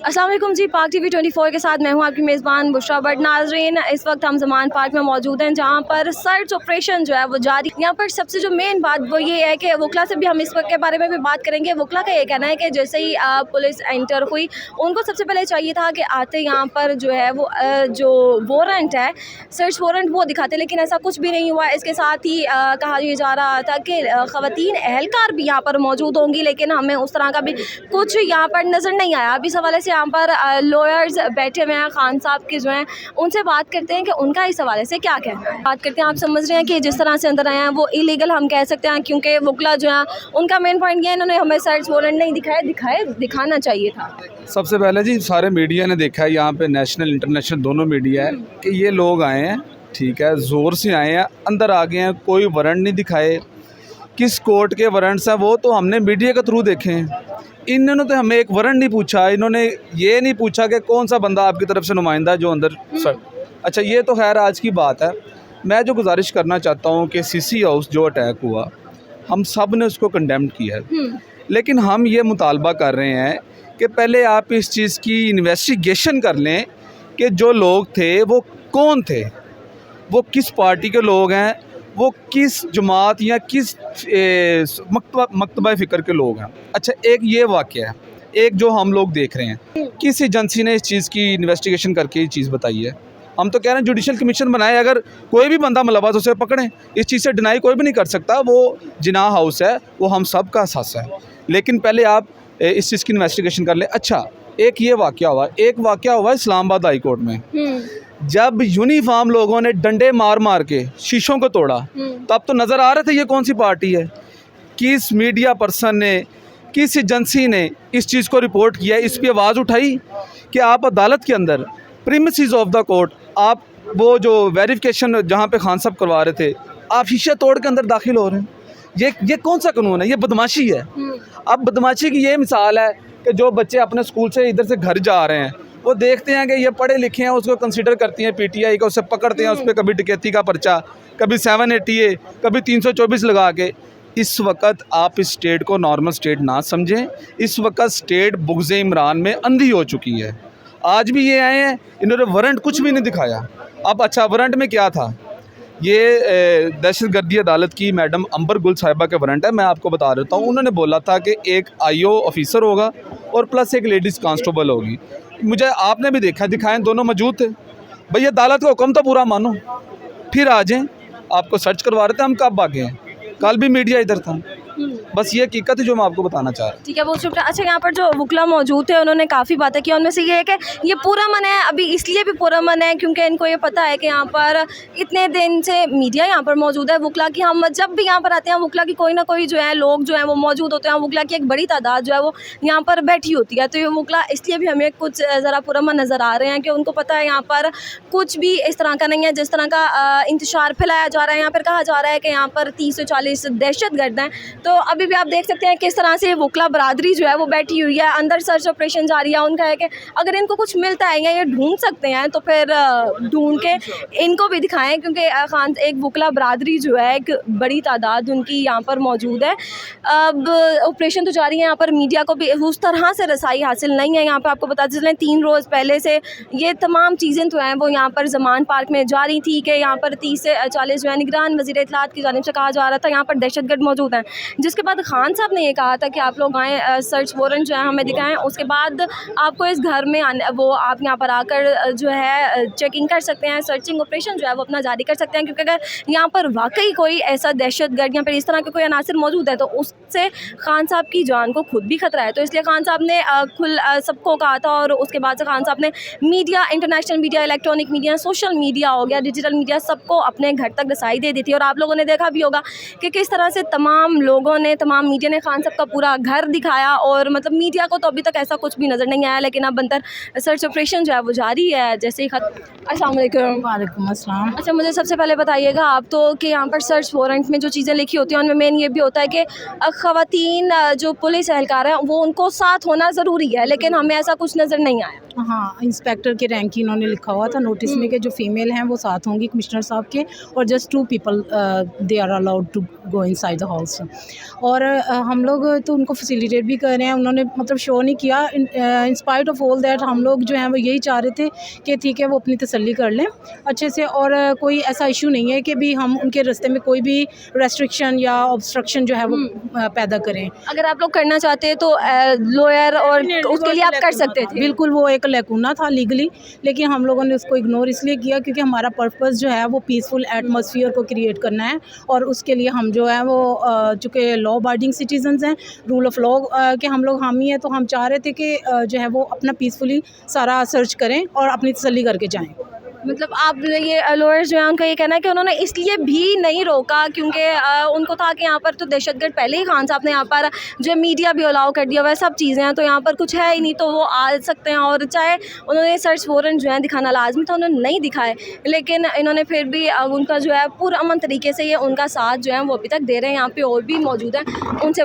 अस्सलाम वालेकुम जी। पाक टीवी 24 के साथ मैं हूं आपकी मेज़बान बुशरा बट। नाज़रीन, इस वक्त हम ज़मान पार्क में मौजूद हैं जहां पर सर्च ऑपरेशन जो है वो जारी। यहां पर सबसे जो मेन बात वो ये है कि वकला से भी हम इस वक्त के बारे में भी बात करेंगे। वकला का ये कहना है कि जैसे ही पुलिस एंटर हुई, उनको सबसे पहले चाहिए था कि आते यहाँ पर जो है वो जो वारंट है, सर्च वारंट, वो दिखाते, लेकिन ऐसा कुछ भी नहीं हुआ। इसके साथ ही कहा यह जा रहा था कि ख़वातीन एहलकार भी यहाँ पर मौजूद होंगी, लेकिन हमें उस तरह का भी कुछ यहाँ पर नज़र नहीं आया। अब इस हवाले से यहाँ पर लॉयर्स बैठे हुए हैं, खान साहब के जो हैं, उनसे बात करते हैं कि उनका इस हवाले से क्या कहना है। बात करते हैं। आप समझ रहे हैं कि जिस तरह से अंदर आए हैं वो इलीगल हम कह सकते हैं, क्योंकि वकला जो है उनका मेन पॉइंट ये है, इन्होंने हमें सर्च वारंट नहीं दिखाना चाहिए था। सबसे पहले जी सारे मीडिया ने देखा है, यहाँ पे नेशनल इंटरनेशनल दोनों मीडिया है कि ये लोग आए हैं, ठीक है, ज़ोर से आए हैं, अंदर आ गए हैं, कोई वारंट नहीं दिखाए। किस कोर्ट के वारंट्स हैं वो तो हमने मीडिया के थ्रू देखे हैं। इन्होंने तो हमें एक वारंट नहीं पूछा, इन्होंने ये नहीं पूछा कि कौन सा बंदा आपकी तरफ से नुमाइंदा है जो अंदर सर। अच्छा, ये तो खैर आज की बात है। मैं जो गुजारिश करना चाहता हूँ कि सीसी हाउस जो अटैक हुआ, हम सब ने उसको कंडेम किया है, लेकिन हम ये मुतालबा कर रहे हैं कि पहले आप इस चीज़ की इन्वेस्टिगेशन कर लें कि जो लोग थे वो कौन थे, वो किस पार्टी के लोग हैं, वो किस जमात या किस मकतबा फ़िक्र के लोग हैं। अच्छा, एक ये वाक़या है, एक जो हम लोग देख रहे हैं, किस एजेंसी ने इस चीज़ की इन्वेस्टिगेशन करके ये चीज़ बताई है। हम तो कह रहे हैं जुडिशल कमीशन बनाए, अगर कोई भी बंदा मुलव्वस उसे पकड़ें, इस चीज़ से डिनाई कोई भी नहीं कर सकता। वो जिनाह हाउस है, वो हम सब का सासा है, लेकिन पहले आप इस चीज़ की इन्वेस्टिगेशन कर लें। अच्छा, एक ये वाक़या हुआ इस्लामाबाद हाई कोर्ट में, जब यूनिफॉर्म लोगों ने डंडे मार मार के शीशों को तोड़ा, तब तो नज़र आ रहे थे ये कौन सी पार्टी है। किस मीडिया पर्सन ने, किस एजेंसी ने इस चीज़ को रिपोर्ट किया, इस पर आवाज़ उठाई कि आप अदालत के अंदर प्रीमिसेस ऑफ द कोर्ट, आप वो जो वेरिफिकेशन जहाँ पे खान साहब करवा रहे थे, आप शीशे तोड़ के अंदर दाखिल हो रहे हैं। ये कौन सा कानून है? ये बदमाशी है। अब बदमाशी की ये मिसाल है कि जो बच्चे अपने स्कूल से इधर से घर जा रहे हैं, वो देखते हैं कि ये पढ़े लिखे हैं, उसको कंसीडर करती हैं पीटीआई का, उससे पकड़ते हैं, उस पर कभी डकैती का पर्चा, कभी 780A, कभी 324 लगा के। इस वक्त आप इस स्टेट को नॉर्मल स्टेट ना समझें। इस वक्त स्टेट बुग़्ज़ इमरान में अंधी हो चुकी है। आज भी ये आए हैं, इन्होंने वारंट कुछ भी नहीं दिखाया। अब अच्छा, वारंट में क्या था? ये दहशतगर्दी अदालत की मैडम अंबर गुल साहिबा के वारंट है। मैं आपको बता देता हूँ। उन्होंने बोला था कि एक IO ऑफिसर होगा और प्लस एक लेडीज़ कांस्टेबल होगी। मुझे आपने भी देखा, दिखाएं, दोनों मौजूद थे। भाई अदालत का हुक्म तो पूरा मानो, फिर आ जाएं। आपको सर्च करवा रहे थे, हम कब भागे हैं? कल भी मीडिया इधर था। बस ये हकीकत है जो मैं आपको बताना चाह रहा हूँ। ठीक है, बहुत शुक्रिया। अच्छा, यहाँ पर जो वकला मौजूद थे उन्होंने काफ़ी बातें की, उनमें से ये है कि ये पूरा मन है, अभी इसलिए भी पूरा मन है क्योंकि इनको ये पता है कि यहाँ पर इतने दिन से मीडिया यहाँ पर मौजूद है वकला की। हम जब भी यहाँ पर आते हैं, वकला की कोई ना कोई जो है लोग जो है वो मौजूद होते हैं, वकला की एक बड़ी तादाद जो है वो यहाँ पर बैठी होती है। तो ये वकला इसलिए भी हमें कुछ ज़रा पूरा मन नज़र आ रहे हैं कि उनको पता है यहाँ पर कुछ भी इस तरह का नहीं है जिस तरह का इंतशार फैलाया जा रहा है। यहाँ पर कहा जा रहा है कि यहाँ पर 30 से 40 दहशतगर्द हैं। तो अभी भी आप देख सकते हैं किस तरह से वकला बरादरी जो है वो बैठी हुई है, अंदर सर्च ऑपरेशन जारी है। उनका है कि अगर इनको कुछ मिलता है या ये ढूंढ सकते हैं तो फिर ढूंढ के इनको भी दिखाएं, क्योंकि खान एक वकला बरादरी जो है एक बड़ी तादाद उनकी यहाँ पर मौजूद है। अब ऑपरेशन तो जारी है, यहाँ पर मीडिया को भी उस तरह से रसाई हासिल नहीं है। यहाँ पर आपको बता चलें 3 रोज़ पहले से ये तमाम चीज़ें तो हैं वो यहाँ पर ज़मान पार्क में जारी थी कि यहाँ पर 30 से 40 जो है निगरान वज़ीर इत्तलात की जानिब से कहा जा रहा था यहाँ पर दहशतगर्द मौजूद हैं। जिसके बाद खान साहब ने ये कहा था कि आप लोग आएँ, सर्च वारंट जो है हमें दिखाएं, उसके बाद आपको इस घर में आने, वो आप यहाँ पर आकर जो है चेकिंग कर सकते हैं, सर्चिंग ऑपरेशन जो है वो अपना जारी कर सकते हैं। क्योंकि अगर यहाँ पर वाकई कोई ऐसा दहशतगर्द या फिर इस तरह के कोई अनासर मौजूद है तो उससे खान साहब की जान को खुद भी खतरा है। तो इसलिए खान साहब ने खुल सबको कहा था, और उसके बाद से खान साहब ने media, international media, electronic media, social media हो गया, डिजिटल मीडिया, सबको अपने घर तक रसाई दे दी थी। और आप लोगों ने देखा भी होगा कि किस तरह से तमाम लोगों ने, तमाम मीडिया ने खान साहब का पूरा घर दिखाया। और मतलब मीडिया को तो अभी तक ऐसा कुछ भी नज़र नहीं आया, लेकिन अब अंदर सर्च ऑपरेशन जो है वो जारी है जैसे ही अस्सलाम वालेकुम। वालेकुम अस्सलाम। अच्छा, मुझे सबसे पहले बताइएगा आप तो कि यहाँ पर सर्च वारंट में जो चीज़ें लिखी होती हैं उनमें मेन ये भी होता है कि ख़वातीन जो पुलिस एहलकार हैं वो उनको साथ होना ज़रूरी है, लेकिन हमें ऐसा कुछ नज़र नहीं आया। हाँ, इंस्पेक्टर के रैंक की इन्होंने लिखा हुआ था नोटिस में कि जो फीमेल हैं वो साथ होंगी कमिश्नर साहब के, और just 2 people they are allowed to go inside the house. और हम लोग तो उनको फैसिलिटेट भी कर रहे हैं। उन्होंने मतलब शो नहीं किया। In spite of all that हम लोग जो हैं वो यही चाह रहे थे कि ठीक है वो अपनी तसल्ली कर लें अच्छे से, और कोई ऐसा इशू नहीं है कि भी हम उनके रास्ते में कोई भी रेस्ट्रिक्शन या ऑब्स्ट्रक्शन जो है वो पैदा करें। अगर आप लोग करना चाहते हैं तो लॉयर और उसके लिए आप कर सकते थे। बिल्कुल, वो एक लैकूना था लीगली, लेकिन हम लोगों ने उसको इग्नोर इसलिए किया क्योंकि हमारा पर्पस जो है वो पीसफुल एटमॉस्फेयर को क्रिएट करना है, और उसके लिए हम जो है वो चूँकि लॉ अबाइडिंग सिटीजन्स हैं, रूल ऑफ लॉ के हम लोग हामी हैं, तो हम चाह रहे थे कि जो है वो अपना पीसफुली सारा सर्च करें और अपनी तसल्ली करके जाएँ। मतलब आप ये लॉयर्स जो है उनका ये कहना है कि उन्होंने इसलिए भी नहीं रोका क्योंकि उनको था कि यहाँ पर तो दहशतगर्द पहले ही खान साहब ने यहाँ पर जो मीडिया भी अलाउ कर दिया हुआ है, सब चीज़ें हैं, तो यहाँ पर कुछ है ही नहीं, तो वो आ सकते हैं। और चाहे उन्होंने सर्च वारंट जो है दिखाना लाजमी था, उन्होंने नहीं दिखाए, लेकिन इन्होंने फिर भी उनका जो है पुरअमन तरीके से ये उनका साथ जो है वो अभी तक दे रहे हैं। यहाँ पे और भी मौजूद है, उनसे